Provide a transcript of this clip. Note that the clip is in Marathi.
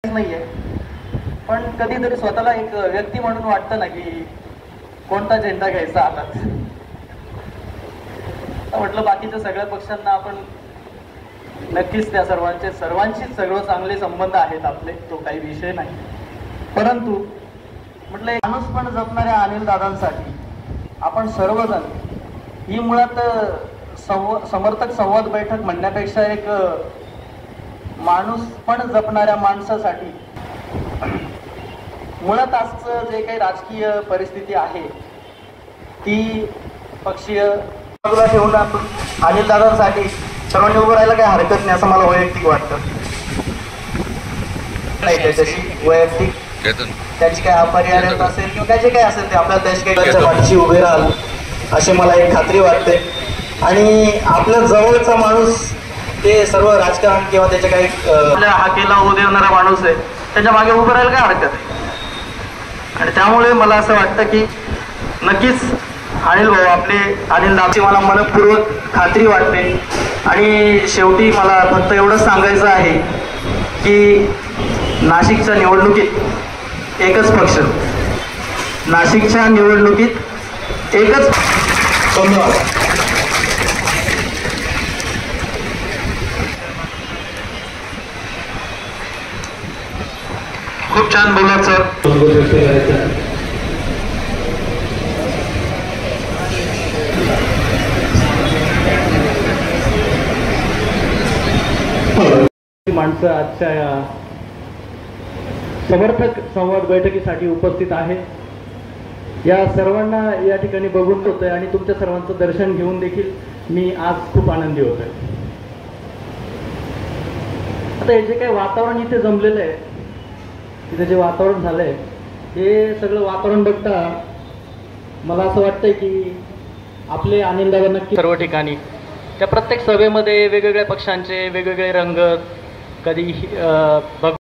नाहीये, पण कधीतरी स्वतःला एक व्यक्ती म्हणून वाटतं ना की कोणता झेंडा घ्यायचा हातात. म्हटलं बाकीच्या सगळ्या पक्षांना आपण नक्कीच त्या सर्वांची सगळं चांगले संबंध आहेत आपले, तो काही विषय नाही. परंतु म्हटलं माणूस पण जपणाऱ्या अनिल दादांसाठी आपण सर्वजण ही मुळात समर्थक संवाद बैठक म्हणण्यापेक्षा एक माणूस पण जपणाऱ्या माणसासाठी मुळात आजचं जे काही राजकीय परिस्थिती आहे ती पक्षीय बाजूला ठेवून आपण अनिल दादांसाठी सर्वांनी उभं राहायला काही हरकत नाही असं मला वैयक्तिक वाटतं. नाही त्याच्याशी वैयक्तिक त्याची काय अपरिहार्यता असेल किंवा काय जे काही असेल ते आपल्या देश काही पाठीशी उभे राहाल अशी मला एक खात्री वाटते. आणि आपल्या जवळचा माणूस ते सर्व राजकारण किंवा त्याच्या काही आपल्या हाकेला होऊ देणारा माणूस आहे, त्याच्या मागे उभं राहायला काय हरकत आहे. आणि त्यामुळे मला असं वाटतं की नक्कीच अनिल भाऊ आपले अनिल दादाची मला मनपूर्वक खात्री वाटते. आणि शेवटी मला फक्त एवढंच सांगायचं आहे की नाशिकच्या निवडणुकीत एकच पक्ष, नाशिकच्या निवडणुकीत एकच. धन्यवाद. खूप छान बोललात सर. माणसं आजच्या या समर्थक संवाद बैठकीसाठी उपस्थित आहे. या सर्वांना या ठिकाणी बघून होतोय आणि तुमच्या सर्वांचं दर्शन घेऊन देखील मी आज खूप आनंदी होतोय. आता हे जे काही वातावरण इथे जमलेलं आहे, तिथे जे वातावरण झालंय हे सगळं वातावरण बघता मला असं वाटतंय की आपले अनिल दादा नक्की सर्व ठिकाणी त्या प्रत्येक सभेमध्ये वेगवेगळ्या पक्षांचे वेगवेगळे रंग कधी